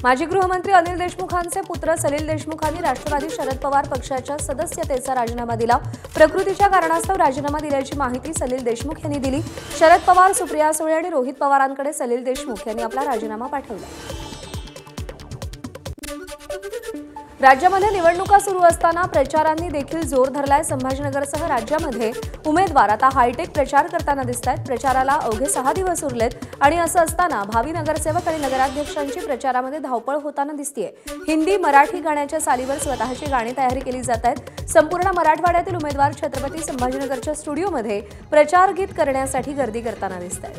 माजी गृहमंत्री अनिल देशमुखांचे पुत्र सलील देशमुखांनी राष्ट्रवादी शरद पवार पक्षाच्या सदस्यतेचा राजीनामा दिला। प्रकृतीच्या कारणास्तव राजीनामा दिल्याची माहिती सलील देशमुख यांनी दिली। शरद पवार, सुप्रिया सुळे आणि रोहित पवारांकडे सलील देशमुख यांनी आपला राजीनामा पाठवला। राज्यामध्ये निवडणुका सुरू असताना प्रचारांनी देखील जोर धरलाय। संभाजीनगरसह राज्यामध्ये उमेदवार आता हायटेक प्रचार करताना दिसतात। प्रचाराला अवघे 6 दिवस उरलेत आणि असं असताना भावी नगरसेवक आणि नगराध्यक्षांची प्रचारामध्ये धावपळ होताना दिसतेय। हिंदी, मराठी गाण्याच्या सालीवर स्वतःची गाणी तयारी केली जात आहेत। संपूर्ण मराठवाड्यातील उमेदवार छत्रपती संभाजीनगरच्या स्टुडिओमध्ये प्रचार गीत करण्यासाठी गर्दी करताना दिसतात।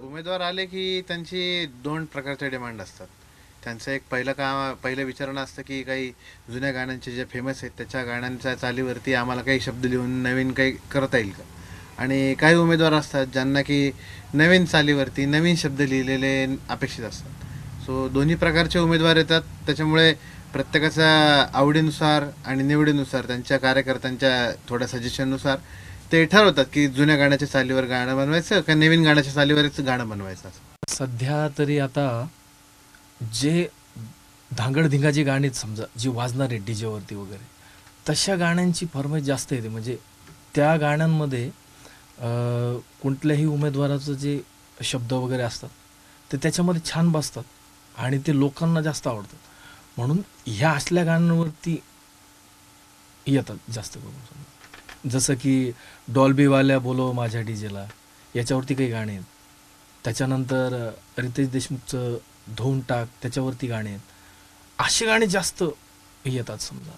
उमेदवार आले की त्यांची 2 प्रकारचे डिमांड असतात। त्यांचं एक पहिलं विचारणं असतं की काही जुन्या गाण्यांचे जे फेमस आहेत त्याच्या गाण्यांच्या चालीवरती आम्हाला काही शब्द लिहून नवीन काही करता येईल का। आणि काही उमेदवार असतात ज्यांना की नवीन चालीवरती नवीन शब्द लिहिलेले अपेक्षित असतात। सो दोन्ही प्रकारचे उमेदवार येतात। त्याच्यामुळे प्रत्येकाच्या आवडीनुसार आणि निवडीनुसार त्यांच्या कार्यकर्त्यांच्या थोड्या सजेशननुसार ते ठरवतात की जुन्या गाण्याच्या चालीवर गाणं बनवायचं का नवीन गाण्याच्या चालीवरच गाणं बनवायचं। सध्या तरी आता जे धांगडधिंगाची गाणी समजा जी वाजणार आहे डीजेवरती वगैरे तशा गाण्यांची फरमाईश जास्त येते। म्हणजे त्या गाण्यांमध्ये कोणत्याही उमेदवाराचं जे शब्द वगैरे असतात ते त्याच्यामध्ये छान बसतात आणि ते लोकांना जास्त आवडतात। म्हणून ह्या असल्या गाण्यांवरती येतात जास्त करून। जसं की डॉल्बीवाल्या बोलो माझ्या डीजेला याच्यावरती काही गाणे आहेत। त्याच्यानंतर रितेश देशमुखचं धोन टाक त्याच्यावरती गाणे आहेत। अशी गाणी जास्त येतात समजा।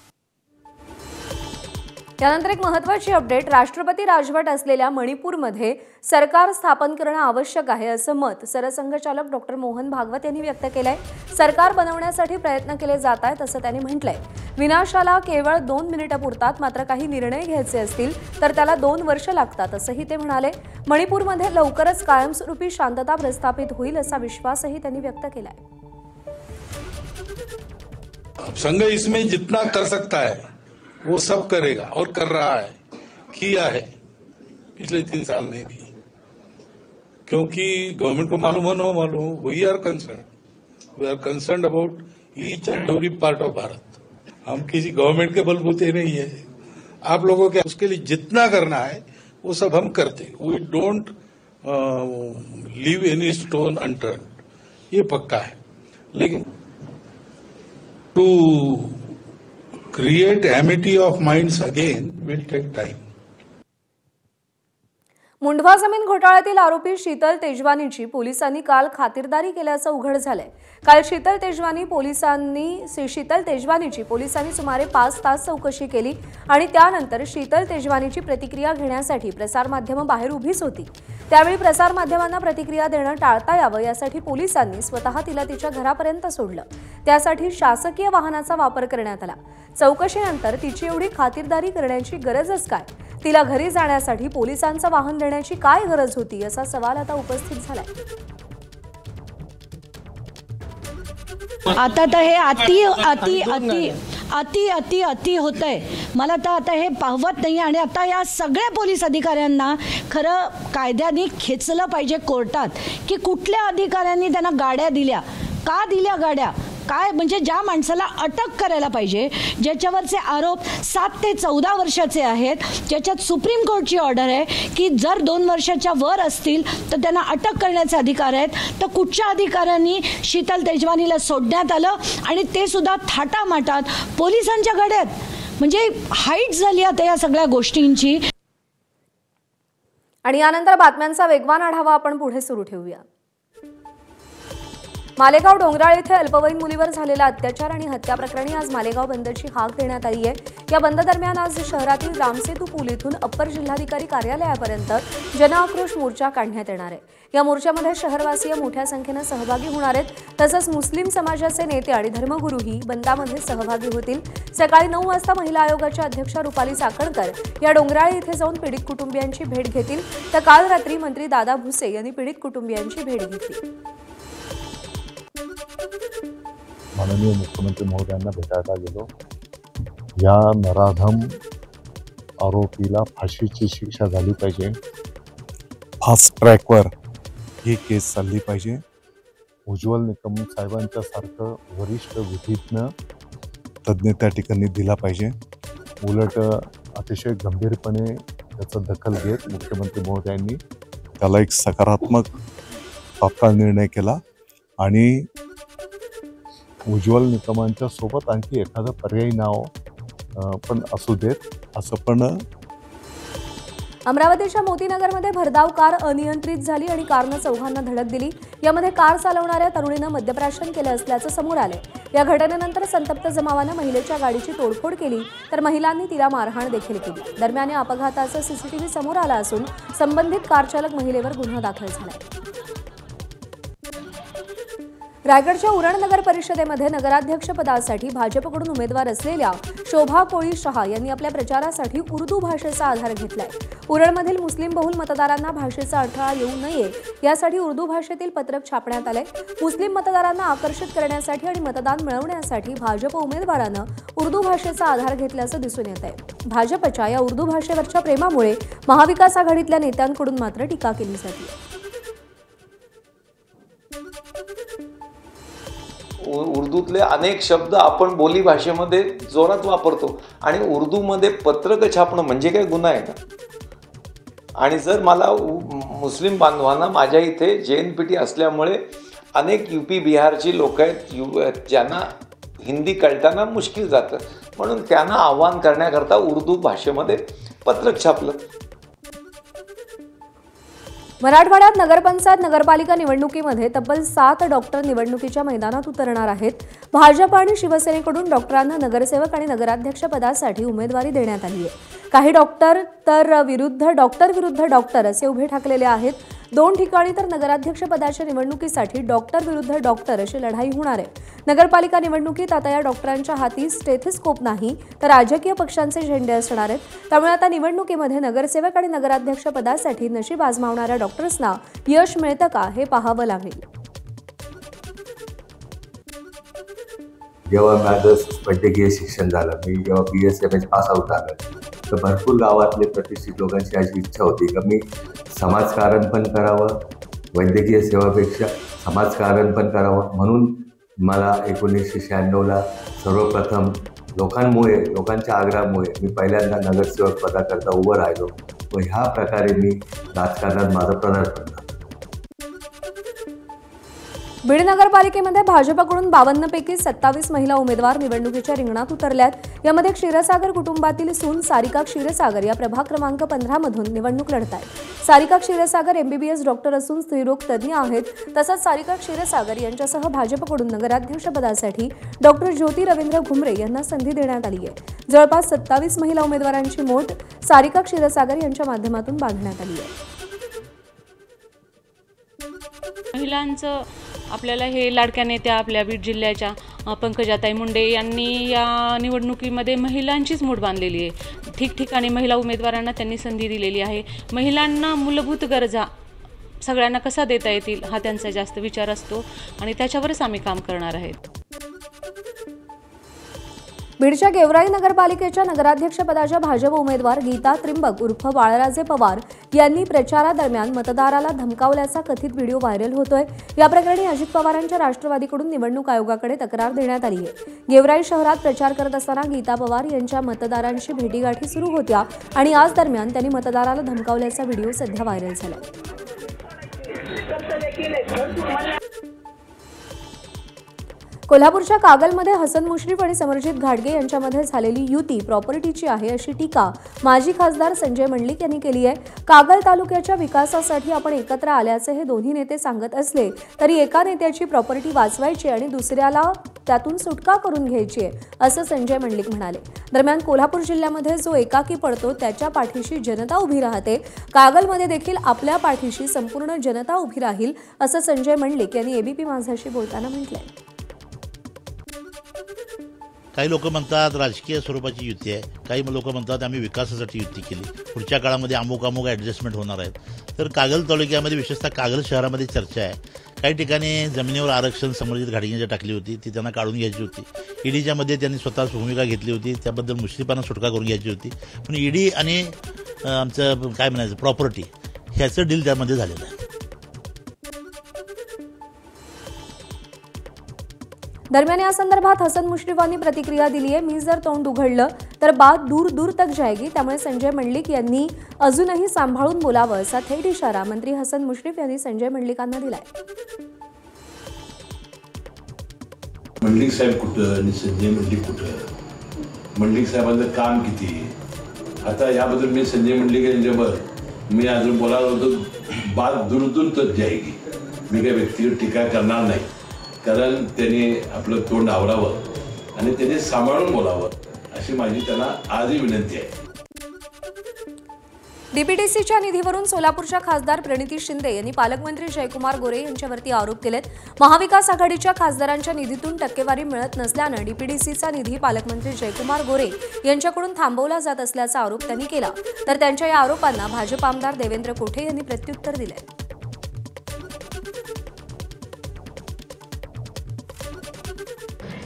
त्यानंतर एक महत्त्वाची अपडेट, राष्ट्रपती राजवट असलेल्या मणिपूरमध्ये सरकार स्थापन करणं आवश्यक आहे असं मत सरसंघचालक डॉक्टर मोहन भागवत यांनी व्यक्त केलंय। सरकार बनवण्यासाठी प्रयत्न केले जात आहेत असं त्यांनी म्हटलंय। विनाशाला केवळ 2 मिनिटं पुरतात, मात्र काही निर्णय घ्यायचे असतील तर त्याला 2 वर्ष लागतात असंही ते म्हणाले। मणिपूरमध्ये लवकरच कायमस्वरूपी शांतता प्रस्थापित होईल असा विश्वासही त्यांनी व्यक्त केलाय। संघ इसमें जितना कर सकता है वो सब करेगा और कर रहा है, किया है पिछले 3 साल में भी। क्योंकि गवर्नमेंट को मालूम हो ना मालूम, we are concern about each and every part of Bharat. हम किसी गवर्नमेंट के बलबूते नहीं है। आप लोगों के उसके लिए जितना करना है वो सब हम करते। We don't leave any stone unturned, ये पक्का है। लेकिन to create amity of minds again will take time. Mundhwa जमीन घोटाळ्यातील आरोपी शीतल तेजवानीची पोलिसांनी काल खातिरदारी केल्याचं उघड झालंय। काल शीतल तेजवानीची पोलिसांनी सुमारे 5 तास चौकशी केली आणि त्यानंतर शीतल तेजवानीची प्रतिक्रिया घेण्यासाठी प्रसारमाध्यमं बाहेर उभीच होती। त्यावेळी प्रसारमाध्यमांना प्रतिक्रिया देणं टाळता यावं यासाठी पोलिसांनी स्वतः तिला तिच्या घरापर्यंत सोडलं। त्यासाठी शासकीय वाहनाचा वापर करण्यात आला। चौकशीनंतर तिची एवढी खातिरदारी करण्याची गरजच काय, तिला घरी जाण्यासाठी पोलिसांचं वाहन देण्याची काय गरज होती असा सवाल आता उपस्थित झालाय। आता तर हे अति होतंय। मला तर आता हे पाहवत नाही आणि आता या सगळ्या पोलीस अधिकाऱ्यांना खरं कायद्याने खेचलं पाहिजे कोर्टात की कुठल्या अधिकाऱ्यांनी त्यांना गाड्या दिल्या, का दिल्या गाड्या, काय म्हणजे ज्या माणसाला अटक करायला पाहिजे, ज्याच्यावरचे आरोप 7 ते 14 वर्षाचे आहेत, ज्याच्यात सुप्रीम कोर्टची ऑर्डर आहे की जर 2 वर्षाच्या वर असतील तर त्यांना अटक करण्याचे अधिकार आहेत, तर कुठच्या अधिकाऱ्यांनी शीतल तेजवानीला सोडण्यात आलं आणि ते सुद्धा थाटामाटात पोलिसांच्या गाड्यात। म्हणजे हाईट झाली आता या सगळ्या गोष्टींची। आणि यानंतर बातम्यांचा वेगवान आढावा आपण पुढे सुरू ठेवूया। मालेगाव डोंगराळ येथे अल्पवयीन मुलीवर झालेला अत्याचार आणि हत्या प्रकरणी आज मालेगाव बंदची हाक देण्यात आली आहे। या बंद दरम्यान आज शहरातील रामसेतू पूल इथून अप्पर जिल्हाधिकारी कार्यालयापर्यंत जनआक्रोश मोर्चा काढण्यात येणार आहे। या मोर्चामध्ये शहरवासीय मोठ्या संख्येने सहभागी होणार आहेत। तसंच मुस्लिम समाजाचे नेते आणि धर्मगुरूही बंदामध्ये सहभागी होतील। सकाळी 9 वाजता महिला आयोगाच्या अध्यक्षा रुपाली चाकणकर या डोंगराळे इथे जाऊन पीडित कुटुंबियांची भेट घेतील, तर काल रात्री मंत्री दादा भुसे यांनी पीडित कुटुंबियांची भेट घेतली। माननीय मुख्यमंत्री महोदयांना भेटायला गेलो। या नराधम आरोपीला फाशीची शिक्षा झाली पाहिजे। फास्ट ट्रॅकवर ही केस चालली पाहिजे. उज्ज्वल निकम साहेबांच्या सारखं वरिष्ठ विधिज्ञ तज्ज्ञ त्या ठिकाणी दिला पाहिजे. उलट अतिशय गंभीरपणे त्याचं दखल घेत मुख्यमंत्री महोदयांनी त्याला एक सकारात्मक तात्काळ निर्णय केला आणि उज्ज्वल निकमांच्या सोबत आणखी एखादं पर्यायी नाव पण असू देत असं पण. अमरावतीच्या मोतीनगरमध्ये भरधाव कार अनियंत्रित झाली आणि कारनं चौघांना धडक दिली. यामध्ये कार चालवणाऱ्या तरुणीनं मद्यप्राशन केलं असल्याचं समोर आलंय. या घटनेनंतर संतप्त जमावानं महिलेच्या गाडीची तोडफोड केली तर महिलांनी तिला मारहाण देखील केली. दरम्यान या अपघाताचा सीसीटीव्ही समोर आला असून संबंधित कार चालक महिलेवर गुन्हा दाखल झालाय. रायगडच्या उरण नगर परिषदेमध्ये नगराध्यक्षपदासाठी भाजपकडून उमेदवार असलेल्या शोभा कोळी शहा यांनी आपल्या प्रचारासाठी उर्दू भाषेचा आधार घेतलाय. उरणमधील मुस्लिम बहुल मतदारांना भाषेचा अडथळा येऊ नये यासाठी उर्दू भाषेतील पत्रक छापण्यात आलंय. मुस्लिम मतदारांना आकर्षित करण्यासाठी आणि मतदान मिळवण्यासाठी भाजप उमेदवारानं उर्दू भाषेचा आधार घेतल्याचं दिसून येत आहे. भाजपच्या या उर्दू भाषेवरच्या प्रेमामुळे महाविकास आघाडीतल्या नेत्यांकडून मात्र टीका केली जाते. उर्दूतले अनेक शब्द आपण बोली भाषेमध्ये जोरात वापरतो आणि उर्दूमध्ये पत्रक छापणं म्हणजे काय गुन्हा आहे का? आणि जर मला मुस्लिम बांधवांना माझ्या इथे JNPT असल्यामुळे अनेक UP बिहारची लोक आहेत ज्यांना हिंदी कळताना मुश्किल जातं, म्हणून त्यांना आव्हान करण्याकरता उर्दू भाषेमध्ये पत्रक छापलं. मराठवाड्यात नगरपंचायत नगरपालिका निवडणुकीमध्ये तब्बल 7 डॉक्टर निवडणुकीच्या मैदानात उतरणार आहेत. भाजप आणि शिवसेनेकडून डॉक्टरांना नगरसेवक आणि नगराध्यक्ष पदासाठी उमेदवारी देण्यात आली आहे. काही डॉक्टर तर विरुद्ध डॉक्टर असे उभे ठाकलेले आहेत. 2 ठिकाणी तर नगराध्यक्ष पदाच्या निवडणुकीसाठी डॉक्टर विरुद्ध डॉक्टर अशी लढाई होणार आहे. नगरपालिका निवडणुकीत आता या डॉक्टरांच्या हाती स्टेथोस्कोप नाही तर राजकीय पक्षांचे झेंडे असणार आहेत. त्यामुळे आता निवडणुकीमध्ये नगरसेवक आणि नगराध्यक्ष पदासाठी नशीब आजमावणाऱ्या डॉक्टर्सना यश मिळतं का हे पाहावं लागेल. जेव्हा माझं वैद्यकीय शिक्षण झालं, मी जेव्हा BSMH पास आउट झालं, तर भरपूर गावातले प्रतिष्ठित लोकांची अशी इच्छा होती की मी समाजकारण पण करावं, वैद्यकीय सेवापेक्षा समाजकारण पण करावं. म्हणून मला 1996ला सर्वप्रथम लोकांच्या आग्रहामुळे मी पहिल्यांदा नगरसेवक पदाकरता उभं राहिलो व ह्या प्रकारे मी राजकारणात माझं पदार्पण झालं. बीड नगरपालिकेमध्ये भाजपकडून 52 पैकी 27 महिला उमेदवार निवडणुकीच्या रिंगणात उतरल्यात. यामध्ये क्षीरसागर कुटुंबातील सून सारिका क्षीरसागर या प्रभाग क्रमांक 15 मधून निवडणूक लढत आहेत. सारिका क्षीरसागर MBBS डॉक्टर असून स्त्रीरोग तज्ज्ञ आहेत. तसंच सारिका क्षीरसागर यांच्यासह भाजपकडून नगराध्यक्षपदासाठी डॉक्टर ज्योती रवींद्र घुमरे यांना संधी देण्यात आली आहे. जवळपास 27 महिला उमेदवारांची मोठ सारिका क्षीरसागर यांच्या माध्यमातून बांधण्यात आली आहे. महिलांचं आपल्याला हे लाडक्या नेत्या आपल्या बीड जिल्ह्याच्या पंकजाताई मुंडे यांनी या निवडणुकीमध्ये महिलांचीच मूठ बांधलेली आहे. ठिकठिकाणी महिला उमेदवारांना त्यांनी संधी दिलेली आहे. महिलांना मूलभूत गरजा सगळ्यांना कसा देता येतील हा त्यांचा जास्त विचार असतो आणि त्याच्यावरच आम्ही काम करणार आहोत. बीडच्या गेवराई नगरपालिकेच्या नगराध्यक्षपदाच्या भाजप उमेदवार गीता त्रिंबक उर्फ बाळराजे पवार यांनी प्रचारादरम्यान मतदाराला धमकावल्याचा कथित व्हिडिओ व्हायरल होतोय. या प्रकरणी अजित पवारांच्या राष्ट्रवादीकडून निवडणूक आयोगाकडे तक्रार देण्यात आली आहे. गेवराई शहरात प्रचार करत असताना गीता पवार यांच्या मतदारांशी भेटीगाठी सुरू होत्या आणि आज दरम्यान त्यांनी मतदाराला धमकावल्याचा व्हिडिओ सध्या व्हायरल झाला. कोल्हापूरच्या कागलमध्ये हसन मुश्रीफ आणि समरजित घाटगे यांच्यामध्ये झालेली युती प्रॉपर्टीची आहे अशी टीका माजी खासदार संजय मंडलिक यांनी केली आहे. कागल तालुक्याच्या विकासासाठी आपण एकत्र आल्याचे हे दोन्ही नेते सांगत असले तरी एका नेत्याची प्रॉपर्टी वाचवायची आणि दुसऱ्याला त्यातून सुटका करून घ्यायची आहे असं संजय मंडलिक म्हणाले. दरम्यान कोल्हापूर जिल्ह्यामध्ये जो एकाकी पडतो त्याच्या पाठीशी जनता उभी राहते. कागलमध्ये देखील आपल्या पाठीशी संपूर्ण जनता उभी राहील असं संजय मंडलिक यांनी ABP माझाशी बोलताना म्हटलंय. काही लोक म्हणतात राजकीय स्वरूपाची युती आहे, काही लोक म्हणतात आम्ही विकासासाठी युती केली, पुढच्या काळामध्ये अमुक ॲडजस्टमेंट होणार आहेत. तर कागल तालुक्यामध्ये विशेषतः कागल शहरामध्ये चर्चा आहे. काही ठिकाणी जमिनीवर आरक्षण समरजित घाटगेंची टाकली होती, ती त्यांना काढून घ्यायची होती. ईडीच्या मध्ये त्यांनी स्वतःच भूमिका घेतली होती, त्याबद्दल मुश्रीफांना सुटका करून घ्यायची होती. पण ईडी आणि आमचं काय म्हणायचं प्रॉपर्टी ह्याचं डील त्यामध्ये झालेलं आहे. दरम्यान या संदर्भात हसन मुश्रीफांनी प्रतिक्रिया दिली आहे. मी जर तोंड उघडलं तर बात दूर दूर तक जाएगी. त्यामुळे संजय मंडलिक यांनी अजूनही सांभाळून बोलावं असा थेट इशारा मंत्री हसन मुश्रीफ यांनी संजय मंडलिकांना दिलाय. मंडलिक साहेब कुठं आणि संजय मंडलिक कुठं, मंडलिक साहेबांचं काम किती, आता याबद्दल मी संजय मंडलिक यांच्यावर मी अजून बोलायला होतो, बात दूर दूर तक जाएगी. मी काही व्यक्तीवर टीका करणार नाही, कारण त्यांनी आपलं तोंड आवरावं आणि त्यांनी सांभाळून बोलावं अशी माझी त्यांना आजही विनंती आहे. डीपीडीसीच्या निधीवरून सोलापूरच्या खासदार प्रणिती शिंदे यांनी पालकमंत्री जयकुमार गोरे यांच्यावरती आरोप केलेत. महाविकास आघाडीच्या खासदारांच्या निधीतून टक्केवारी मिळत नसल्यानं डीपीडीसीचा निधी पालकमंत्री जयकुमार गोरे यांच्याकडून थांबवला जात असल्याचा आरोप त्यांनी केला. तर त्यांच्या या आरोपांना भाजप आमदार देवेंद्र कोठे यांनी प्रत्युत्तर दिलंय.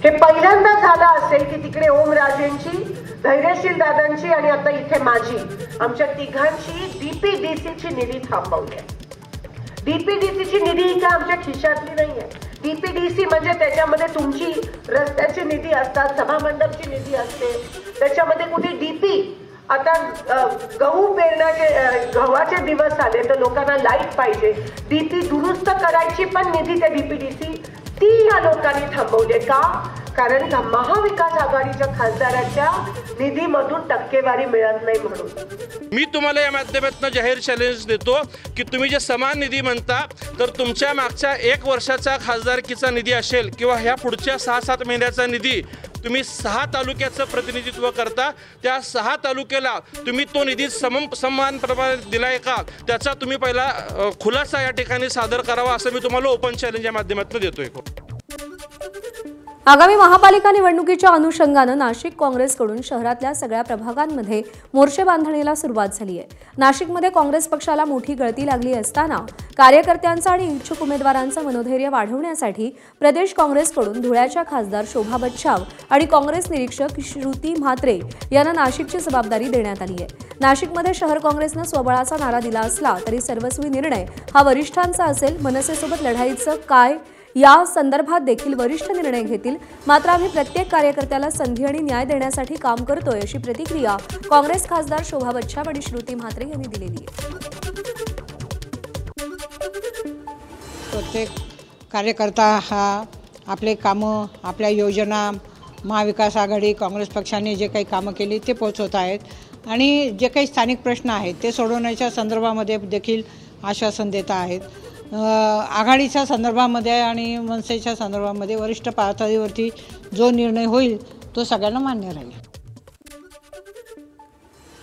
हे पहिल्यांदा झालं असेल की तिकडे ओमराजेंची, धैर्यशील दादांची आणि आता इथे माझी, आमच्या तिघांची डीपीडीसीची निधी थांबवली आहे. डीपीडीसीची निधी ही काय आमच्या खिशातली नाही आहे. डीपीडीसी म्हणजे त्याच्यामध्ये तुमची रस्त्याची निधी असतात, सभामंडपची निधी असते, त्याच्यामध्ये कुठे डीपी, आता गहू पेरण्याचे गव्हाचे दिवस आले तर लोकांना लाईट पाहिजे, डीपी दुरुस्त करायची पण निधी त्या डीपीडीसी ती या लोकांनी थांबवले. का? कारण का महाविकास आघाडीच्या खासदाराच्या निधीमधून टक्केवारी मिळत नाही म्हणून. मी तुम्हाला या माध्यमातून जाहीर चॅलेंज देतो की तुम्ही जे समान निधी म्हणता तर तुमच्या मागच्या 1 वर्षाचा खासदारकीचा निधी असेल किंवा ह्या पुढच्या 6-7 महिन्याचा निधी तुम्ही 6 तालुक्याचं प्रतिनिधित्व करता, त्या 6 तालुक्याला तुम्ही तो निधी समान प्रमाणात दिलाय का, त्याचा तुम्ही पहिला खुलासा या ठिकाणी सादर करावा असं मी तुम्हाला ओपन चॅलेंज या माध्यमातून देतोय. आगामी महापालिका निवडणुकीच्या अनुषंगानं नाशिक काँग्रेसकडून शहरातल्या सगळ्या प्रभागांमध्ये मोर्चे बांधणीला सुरुवात झाली आहे. नाशिकमध्ये काँग्रेस पक्षाला मोठी गळती लागली असताना कार्यकर्त्यांचं आणि इच्छुक उमेदवारांचं मनोधैर्य वाढवण्यासाठी प्रदेश काँग्रेसकडून धुळ्याच्या खासदार शोभा बच्छाव आणि काँग्रेस निरीक्षक श्रुती म्हात्रे यांना नाशिकची जबाबदारी देण्यात आली आहे. नाशिकमध्ये शहर काँग्रेसनं स्वबळाचा नारा दिला असला तरी सर्वस्वी निर्णय हा वरिष्ठांचा असेल. मनसेसोबत लढाईचं काय या संदर्भात देखील वरिष्ठ निर्णय घेतील. मात्र आम्ही प्रत्येक कार्यकर्त्याला संधी आणि न्याय देण्यासाठी काम करतोय अशी प्रतिक्रिया काँग्रेस खासदार शोभा बच्छाव आणि श्रुती म्हात्रे यांनी दिलेली आहे. प्रत्येक कार्यकर्ता हा आपले कामं, आपल्या योजना महाविकास आघाडी काँग्रेस पक्षाने जे काही कामं केली ते पोहोचवत आहेत आणि जे काही स्थानिक प्रश्न आहेत ते सोडवण्याच्या संदर्भामध्ये देखील आश्वासन देत आहेत. आघाडीच्या संदर्भामध्ये आणि मनसेच्या संदर्भामध्ये वरिष्ठ पातळीवरती जो निर्णय होईल तो सगळ्यांना मान्य राहील.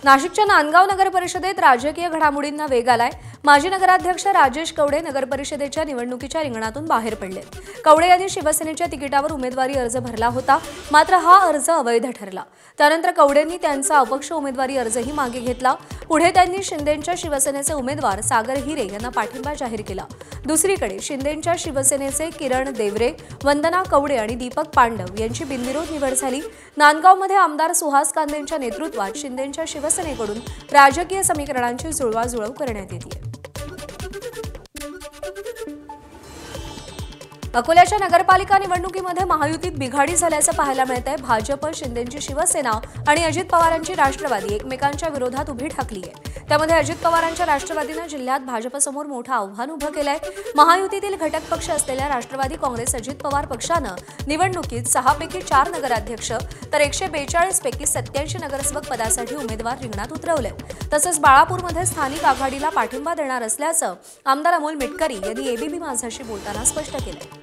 नाशिकच्या नांदगाव नगर परिषदेत राजकीय घडामोडींना वेग आलाय. माजी नगराध्यक्ष राजेश कवडे नगर परिषदेच्या निवडणुकीच्या रिंगणातून बाहेर पडले. कवडे यांनी शिवसेनेच्या तिकिटावर उमेदवारी अर्ज भरला होता, मात्र हा अर्ज अवैध ठरला. त्यानंतर कवडेंनी त्यांचा अपक्ष उमेदवारी अर्जही मागे घेतला. पुढे त्यांनी शिंदेंच्या शिवसेनेचे उमेदवार सागर हिरे यांना पाठिंबा जाहीर केला. दुसरीकडे शिंदेंच्या शिवसेनेचे किरण देवरे, वंदना कवडे आणि दीपक पांडव यांची बिनविरोध निवड झाली. नांदगावमध्ये आमदार सुहास कांदेंच्या नेतृत्वात शिंदेंच्या शिवसेनेकडून राजकीय समीकरणांची जुळवाजुळव करण्यात येते. अकोल्याच्या नगरपालिका निवडणुकीमध्ये महायुतीत बिघाडी झाल्याचं पाहायला मिळत आहे. भाजप, शिंदेंची शिवसेना आणि अजित पवारांची राष्ट्रवादी एकमेकांच्या विरोधात उभी ठाकली आहे. त्यामध्ये अजित पवारांच्या राष्ट्रवादीनं जिल्ह्यात भाजपसमोर मोठं आव्हान उभं केलंय. महायुतीतील घटक पक्ष असलेल्या राष्ट्रवादी काँग्रेस अजित पवार पक्षानं निवडणुकीत 6 पैकी 4 नगराध्यक्ष तर 142 पैकी 87 नगरसेवक पदासाठी उमेदवार रिंगणात उतरवले. तसंच बाळापूरमध्ये स्थानिक आघाडीला पाठिंबा देणार असल्याचं आमदार अमोल मिटकरी यांनी एबीपी माझाशी बोलताना स्पष्ट केलंय.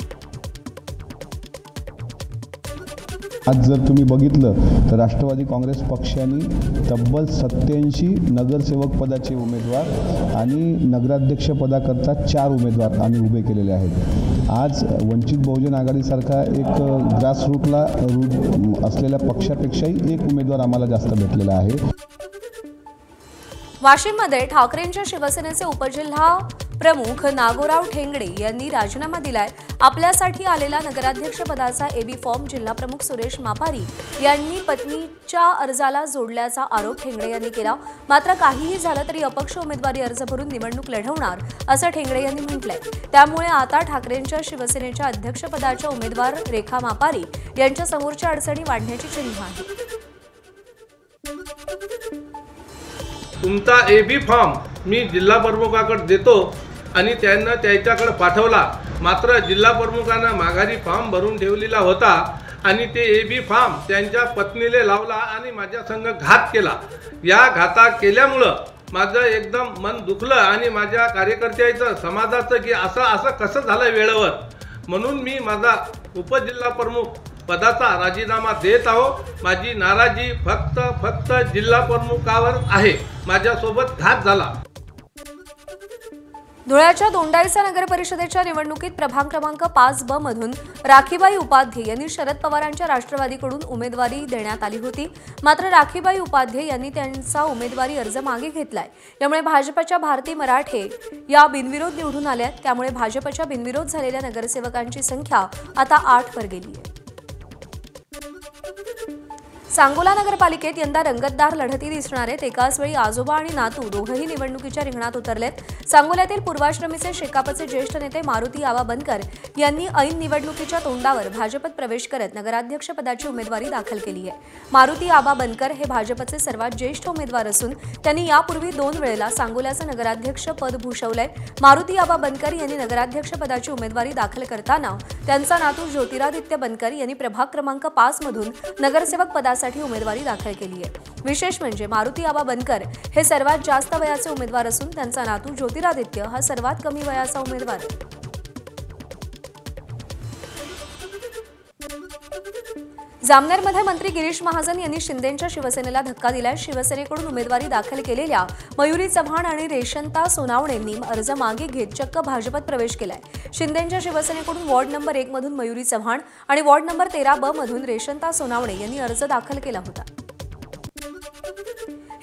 आज जर तुम्ही बघितलं तर राष्ट्रवादी काँग्रेस पक्षाने तब्बल 87 नगरसेवक पदाचे उमेदवार आणि नगराध्यक्ष पदाकरता 4 उमेदवार आम्ही उभे केलेले आहेत. आज वंचित बहुजन आघाडीसारखा एक ग्रासरूटला असलेल्या पक्षापेक्षाही एक उमेदवार आम्हाला जास्त भेटलेला आहे. वाशिममध्ये ठाकरेंच्या शिवसेनेचे उपजिल्हा प्रमुख नागोराव ठेंगडे यांनी राजीनामा दिलाय। आपल्यासाठी आलेला नगराध्यक्षपदाचा एबी फॉर्म जिल्हाप्रमुख सुरेश मापारी यांनी पत्नीच्या अर्जाला जोडल्याचा आरोप ठेंगडे यांनी केला। मात्र काहीही झालं तरी अपक्ष उमेदवारी अर्ज भरून निवडणूक लढवणार असं ठेंगडे यांनी म्हटलंय। त्यामुळे आता ठाकरेंच्या शिवसेनेच्या अध्यक्षपदाच्या उमेदवार रेखा मापारी यांच्या समोरच्या अडचणी वाढण्याची चिन्ह आहे। तुमचा एबी फॉर्म मी जिल्हा प्रमुखाकडे देतो आणि त्यांना त्याच्याकडे पाठवला। मात्र जिल्हा प्रमुखांना माघारी फॉर्म भरून ठेवलेला होता आणि ते एबी फॉर्म त्यांच्या पत्नीले लावला आणि माझ्या संग घात केला। या घाता केल्यामुळं माझं एकदम मन दुखलं आणि माझ्या कार्यकर्त्याचं समाजाचं की असं कसं झालं वेळेवर, म्हणून मी माझा उपजिल्हा प्रमुख पदाचा राजीनामा देत आहो। माझी नाराजी फक्त जिल्हा प्रमुखावर आहे। माझ्यासोबत घात झाला। धुळ्याच्या दोंडाईचा नगर परिषदेच्या निवडणुकीत प्रभाग क्रमांक 5B मधून राखीबाई उपाध्ये यांनी शरद पवारांच्या राष्ट्रवादीकडून उमेदवारी देण्यात आली होती। मात्र राखीबाई उपाध्ये यांनी त्यांचा उमेदवारी अर्ज मागे घेतलाय। यामुळे भाजपच्या भारती मराठे या बिनविरोध निवडून आल्या। त्यामुळे भाजपच्या बिनविरोध झालेल्या नगरसेवकांची संख्या आता 8 वर गेली आहे। सांगोला नगरपालिकेत यंदा रंगतदार लढती दिसणार आहेत। एकाच वेळी आजोबा आणि नातू दोघंही निवडणुकीच्या रिंगणात उतरलेत। सांगोल्यातील पूर्वाश्रमीचे शेकापचे ज्येष्ठ नेते मारुती आबा बनकर यांनी ऐन निवडणुकीच्या तोंडावर भाजपत प्रवेश करत नगराध्यक्षपदाची उमेदवारी दाखल केली आहे। मारुती आबा बनकर हे भाजपचे सर्वात ज्येष्ठ उमेदवार असून त्यांनी यापूर्वी 2 वेळेला सांगोल्याचं नगराध्यक्ष पद भूषवलंय। मारुती आबा बनकर यांनी नगराध्यक्षपदाची उमेदवारी दाखल करताना त्यांचा नातू ज्योतिरादित्य बनकर यांनी प्रभाग क्रमांक 5 मधून नगरसेवक पदासाठी उमेदवारी दाखल केली आहे। विशेष म्हणजे मारुती आबा बनकर हे सर्वात जास्त वयाचे उमेदवार असून त्यांचा नातू ज्योतिरादित्य हा सर्वात कमी वयाचा उमेदवार आहे। जामनेरमध्ये मंत्री गिरीश महाजन यांनी शिंदेंच्या शिवसेनेला धक्का दिलाय। शिवसेनेकडून उमेदवारी दाखल केलेल्या मयुरी चव्हाण आणि रेशंता सोनावणेंनी अर्ज मागे घेत चक्क भाजपत प्रवेश केलाय। शिंदेंच्या शिवसेनेकडून वॉर्ड नंबर 1 मधून मयुरी चव्हाण आणि वॉर्ड नंबर 13B मधून रेशंता सोनावणे यांनी अर्ज दाखल केला होता।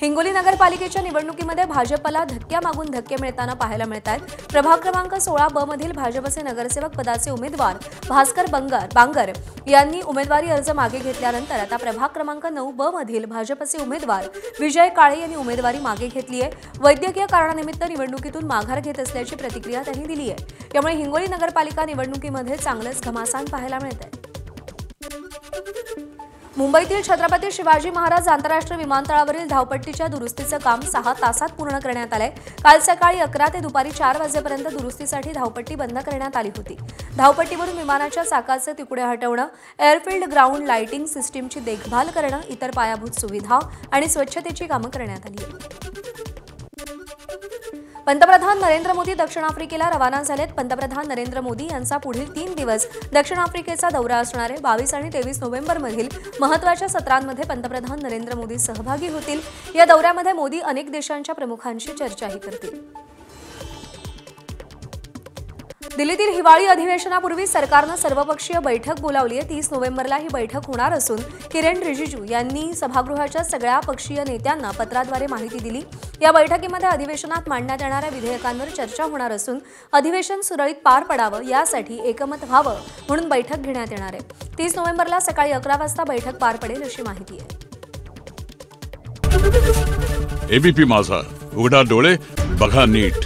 हिंगोली नगरपालिकेच्या निवडणुकीमध्ये भाजपला धक्क्यामागून धक्के मिळताना पाहायला मिळतात। प्रभाग क्रमांक 16B मधील भाजपचे नगरसेवक पदाचे उमेदवार भास्कर बांगर यांनी उमेदवारी अर्ज मागे घेतल्यानंतर आता प्रभाग क्रमांक 9B मधील भाजपचे उमेदवार विजय काळे यांनी उमेदवारी मागे घेतली आहे। वैद्यकीय कारणानिमित्त निवडणुकीतून माघार घेत असल्याची प्रतिक्रिया त्यांनी दिली आहे। त्यामुळे हिंगोली नगरपालिका निवडणुकीमध्ये चांगलेच घमासान पाहायला मिळते। मुंबईतील छत्रपती शिवाजी महाराज आंतरराष्ट्रीय विमानतळावरील धावपट्टीच्या दुरुस्तीचं काम 6 तासात पूर्ण करण्यात आलंय। काल सकाळी 11 ते दुपारी 4 वाजेपर्यंत दुरुस्तीसाठी धावपट्टी बंद करण्यात आली होती। धावपट्टीवरून विमानाच्या चाकाचे तुकडे हटवणं, एअरफील्ड ग्राउंड लाइटिंग सिस्टीमची देखभाल करणं, इतर पायाभूत सुविधा आणि स्वच्छतेची कामं करण्यात आली आहेत। पंतप्रधान नरेंद्र मोदी दक्षिण आफ्रिकेला रवाना झालेत। पंतप्रधान नरेंद्र मोदी यांचा पुढील 3 दिवस दक्षिण आफ्रिकेचा दौरा असणार आहे। 22 आणि 23 नोव्हेंबरमधील महत्त्वाच्या सत्रांमध्ये पंतप्रधान नरेंद्र मोदी सहभागी होतील। या दौऱ्यामध्ये मोदी अनेक देशांच्या प्रमुखांशी चर्चाही करतील। दिल्लीतील हिवाळी अधिवेशनापूर्वी सरकारनं सर्वपक्षीय बैठक बोलावली आहे। 30 नोव्हेंबरला ही बैठक होणार असून किरण रिजिजू यांनी सभागृहाच्या सगळ्या पक्षीय नेत्यांना पत्राद्वारे माहिती दिली। या बैठकीमध्ये अधिवेशनात मांडण्यात येणाऱ्या विधेयकांवर चर्चा होणार असून अधिवेशन सुरळीत पार पडावं यासाठी एकमत व्हावं म्हणून बैठक घेण्यात येणार आहे। 30 नोव्हेंबरला सकाळी 11 वाजता बैठक पार पडेल अशी माहिती आहे। एबीपी माझा, उघडा डोळे बघा नीट।